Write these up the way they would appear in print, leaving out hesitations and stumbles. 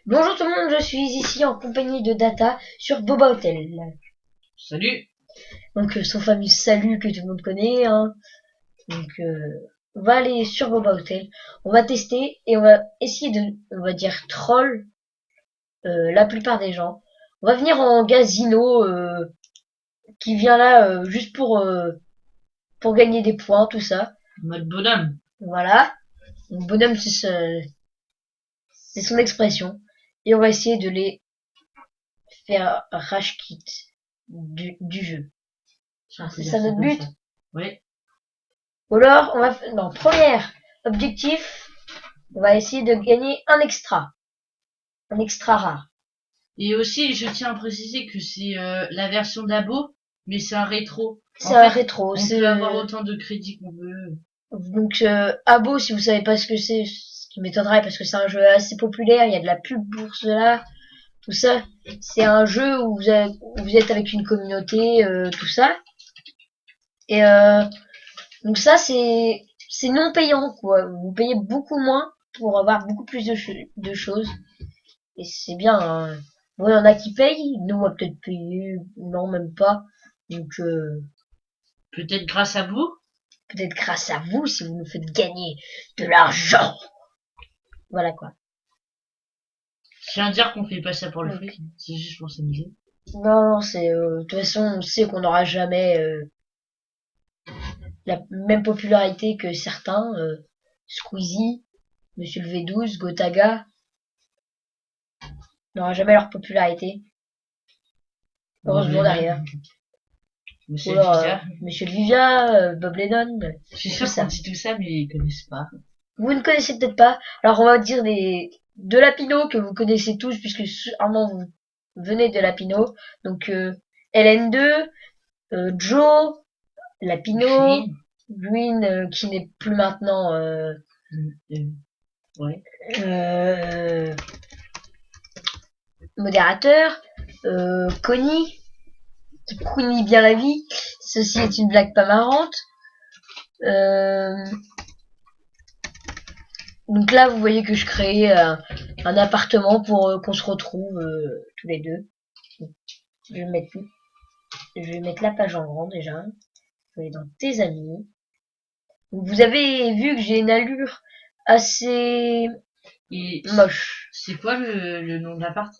Bonjour tout le monde, je suis ici en compagnie de Data sur Boba Hotel. Salut. Donc son fameux salut que tout le monde connaît. Hein. Donc on va aller sur Boba Hotel, on va tester et on va essayer de, on va dire, troll la plupart des gens. On va venir en Gazino qui vient là juste pour gagner des points, tout ça. Mode bonhomme. Voilà. Donc, bonhomme, c'est son expression. Et on va essayer de les faire rage quit du jeu. C'est ça notre but. Oui. Ou alors, on va faire, non, premier objectif, on va essayer de gagner un extra rare. Et aussi, je tiens à préciser que c'est la version d'Abo, mais c'est un rétro. C'est un rétro, On peut avoir autant de crédits qu'on veut. Donc, Abo, si vous savez pas ce que c'est, ce qui m'étonnerait parce que c'est un jeu assez populaire, il y a de la pub pour cela, tout ça. C'est un jeu où vous êtes avec une communauté, tout ça. Et donc ça, c'est non payant, quoi. Vous payez beaucoup moins pour avoir beaucoup plus de choses. Et c'est bien. Hein. Bon, il y en a qui payent. Nous, on va peut-être payer. Non, même pas. Donc, peut-être grâce à vous. peut-être grâce à vous, si vous nous faites gagner de l'argent. Voilà, quoi. Je tiens à dire qu'on fait pas ça pour le fric. C'est juste pour s'amuser. Non, c'est... de toute façon, on sait qu'on n'aura jamais la même popularité que certains. Squeezie, Monsieur le V12, Gotaga. N'aura jamais leur popularité. Heureusement derrière. Monsieur Vivia. Monsieur Vivia, Bob Lennon. Je suis sûr qu'on dit tout ça, mais ils connaissent pas. Vous ne connaissez peut-être pas. Alors on va dire de Lapino que vous connaissez tous puisque sûrement vous venez de Lapino. Donc LN2, Joe, Lapino, Green qui n'est plus maintenant. Ouais. Modérateur, Connie, qui prunit bien la vie. Ceci est une blague pas marrante. Donc là, vous voyez que je crée un appartement pour qu'on se retrouve tous les deux. Je vais mettre la page en grand déjà. Vous allez dans tes amis. Donc, vous avez vu que j'ai une allure assez moche. C'est quoi le nom de l'appart?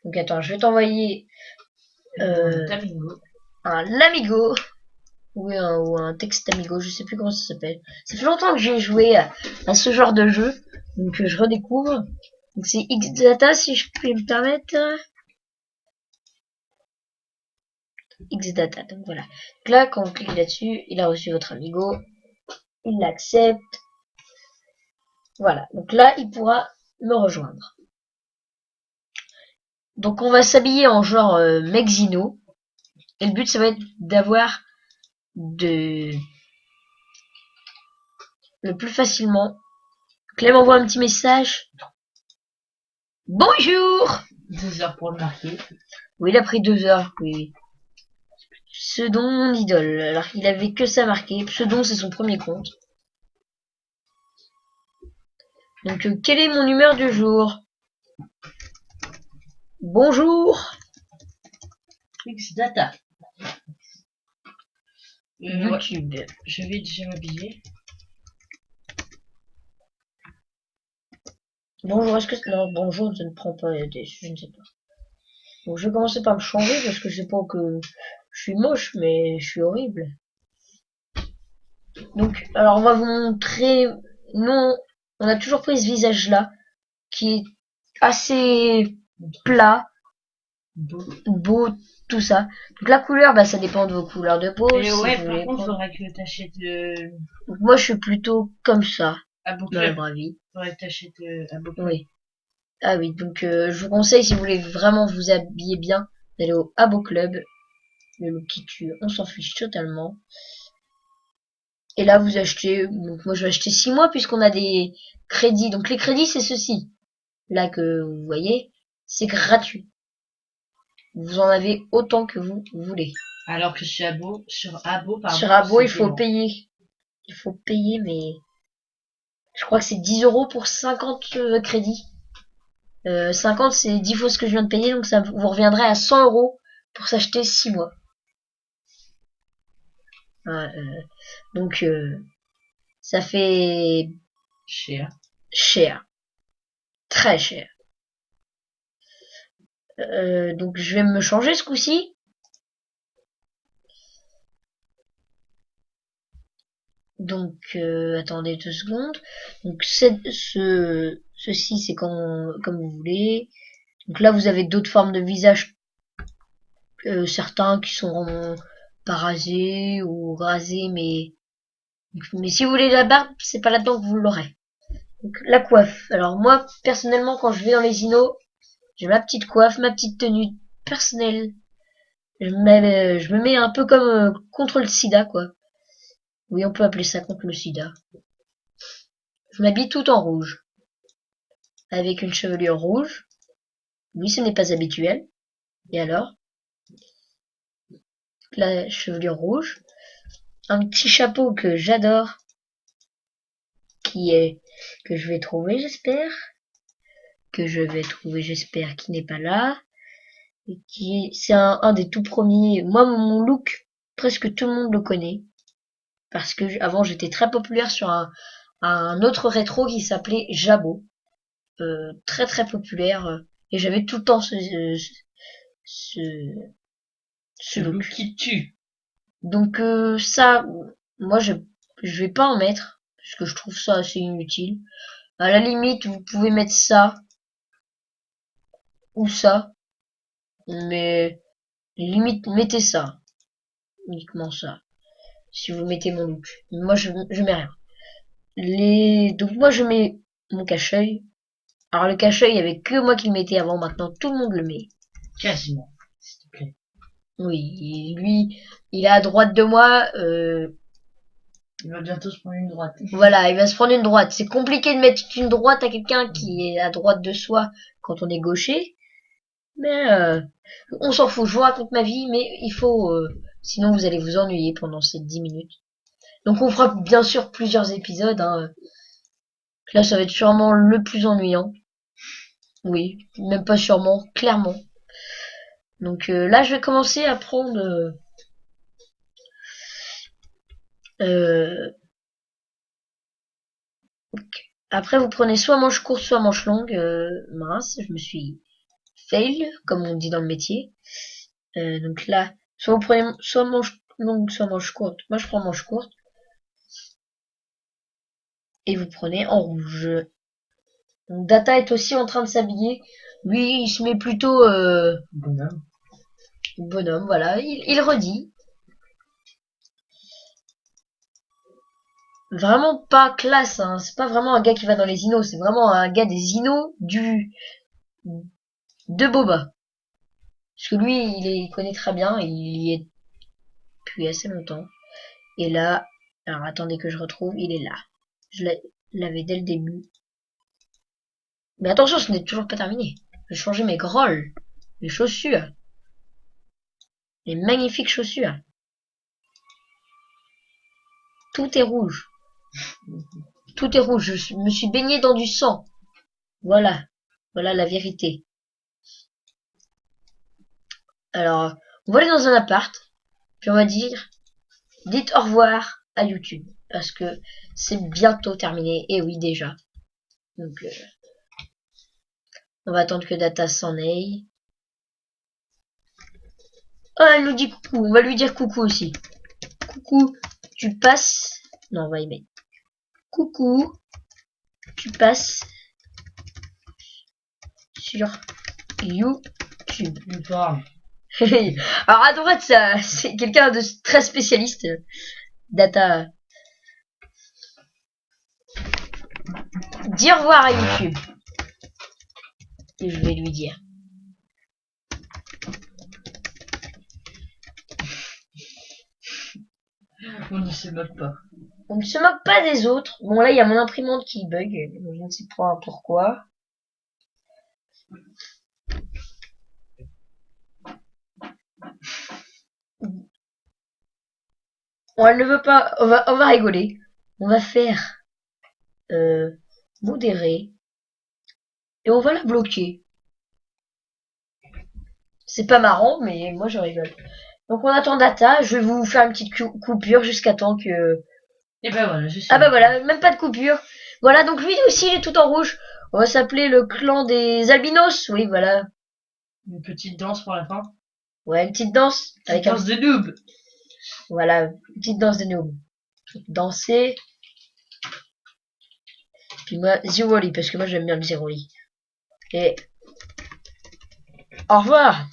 Donc attends, je vais t'envoyer un Lamigo. Oui, ou un texte amigo, je sais plus comment ça s'appelle. Ça fait longtemps que j'ai joué à ce genre de jeu, donc je redécouvre. Donc c'est Xdata si je puis me permettre. Xdata, donc voilà. Donc là, quand vous cliquez là-dessus, il a reçu votre amigo, il l'accepte. Voilà, donc là, il pourra me rejoindre. Donc on va s'habiller en genre Mexino. Et le but, ça va être d'avoir le plus facilement. Clem envoie un petit message. Bonjour! 2 heures pour le marquer. Oui, il a pris 2 heures, oui. Pseudon, mon idole. Alors, il avait que ça marqué. Pseudon, c'est son premier compte. Donc, quelle est mon humeur du jour? Bonjour! Xdata. YouTube. Ouais. Je vais déjà m'habiller. Bonjour, est-ce que... Non, bonjour, je ne prends pas je ne sais pas. Donc, je vais commencer par me changer parce que je sais pas que je suis moche, mais je suis horrible. Donc, alors, on va vous montrer... Non, on a toujours pris ce visage-là, qui est assez plat, beau, tout ça. Donc la couleur, bah ça dépend de vos couleurs de peau. Et si ouais, vous par contre, faudrait que t'achètes Donc moi je suis plutôt comme ça Abo dans la Club. vraie vie. Faudrait que t'achètes Abo Club. Oui. Ah oui, donc je vous conseille si vous voulez vraiment vous habiller bien, d'aller au Abo Club. Le look qui tue, on s'en fiche totalement. Et là vous achetez, donc moi je vais acheter 6 mois puisqu'on a des crédits. Donc les crédits c'est ceci. Là que vous voyez, c'est gratuit. Vous en avez autant que vous voulez. Alors que sur Abo, pardon, sur Abo, il faut payer. Il faut payer, mais je crois que c'est 10 € pour 50 crédits. 50 c'est 10 fois ce que je viens de payer, donc ça vous reviendrait à 100 € pour s'acheter 6 mois. Donc ça fait cher, très cher. Donc je vais me changer ce coup-ci. Donc attendez 2 secondes. Donc ceci c'est comme vous voulez. Donc là vous avez d'autres formes de visage, certains qui sont pas rasés ou rasés, mais si vous voulez la barbe, c'est pas là-dedans que vous l'aurez. Donc la coiffe. Alors moi personnellement quand je vais dans les inos, j'ai ma petite coiffe, ma petite tenue personnelle. Je me mets un peu comme contre le sida, quoi. Oui, on peut appeler ça contre le sida. Je m'habille tout en rouge, avec une chevelure rouge. Oui, ce n'est pas habituel. Et alors? La chevelure rouge. Un petit chapeau que j'adore, que je vais trouver, j'espère. Qui n'est pas là. Et c'est un des tout premiers. Moi, mon look, presque tout le monde le connaît. Parce que avant, j'étais très populaire sur un autre rétro qui s'appelait Jabot. Très très populaire. Et j'avais tout le temps ce, ce look qui tue. Donc ça, moi je vais pas en mettre parce que je trouve ça assez inutile. À la limite, vous pouvez mettre ça ou ça, mais limite mettez ça, uniquement ça. Si vous mettez mon look, moi je mets rien. Donc moi je mets mon cache-œil. Alors le cache-œil, il y avait que moi qui le mettais avant, maintenant tout le monde le met. Quasiment, s'il te plaît. Oui, lui, il est à droite de moi. Il va bientôt se prendre une droite. Voilà, il va se prendre une droite. C'est compliqué de mettre une droite à quelqu'un qui est à droite de soi quand on est gaucher. Mais on s'en fout, je vous raconte ma vie, mais il faut... sinon vous allez vous ennuyer pendant ces 10 minutes. Donc on fera bien sûr plusieurs épisodes. Hein. Là ça va être sûrement le plus ennuyant. Oui, même pas sûrement, clairement. Donc là je vais commencer à prendre... Après vous prenez soit manche courte, soit manche longue. Mince, je me suis fail, comme on dit dans le métier. Donc là, soit vous prenez soit manche longue, soit manche courte. Moi, je prends manche courte. Et vous prenez en rouge. Donc Data est aussi en train de s'habiller. Lui, il se met plutôt bonhomme, voilà. Il redit. Vraiment pas classe, hein. C'est pas vraiment un gars qui va dans les inos. C'est vraiment un gars des inos de Boba. Parce que lui, il connaît très bien. Il y est depuis assez longtemps. Et là, alors attendez que je retrouve. Il est là. Je l'avais dès le début. Mais attention, ce n'est toujours pas terminé. Je vais changer mes grolles. Les chaussures. Les magnifiques chaussures. Tout est rouge. Tout est rouge. Je me suis baigné dans du sang. Voilà. Voilà la vérité. Alors, on va aller dans un appart. Puis on va dire, dites au revoir à YouTube. Parce que c'est bientôt terminé. Et oui, déjà. Donc, on va attendre que Data s'en aille. Ah, elle nous dit coucou. On va lui dire coucou aussi. Coucou, tu passes. Non, on va y mettre. Coucou, tu passes sur YouTube. Alors à droite, ça, c'est quelqu'un de très spécialiste. Data. Dis au revoir à YouTube. Et je vais lui dire. On ne se moque pas. On ne se moque pas des autres. Bon là, il y a mon imprimante qui bug. Je ne sais pas pourquoi. Bon, elle ne veut pas. On va rigoler. On va faire modéré. Et on va la bloquer. C'est pas marrant, mais moi je rigole. Donc on attend Data, je vais vous faire une petite coupure jusqu'à temps que... Et ben voilà, je suis. Ah bah voilà, même pas de coupure. Voilà, donc lui aussi il est tout en rouge. On va s'appeler le clan des albinos. Oui, voilà. Une petite danse pour la fin. Ouais, une petite danse. Petite danse de noob. Voilà, une petite danse de noob. Danser. Puis moi, Ziroli, parce que moi j'aime bien le Ziroli. Et au revoir.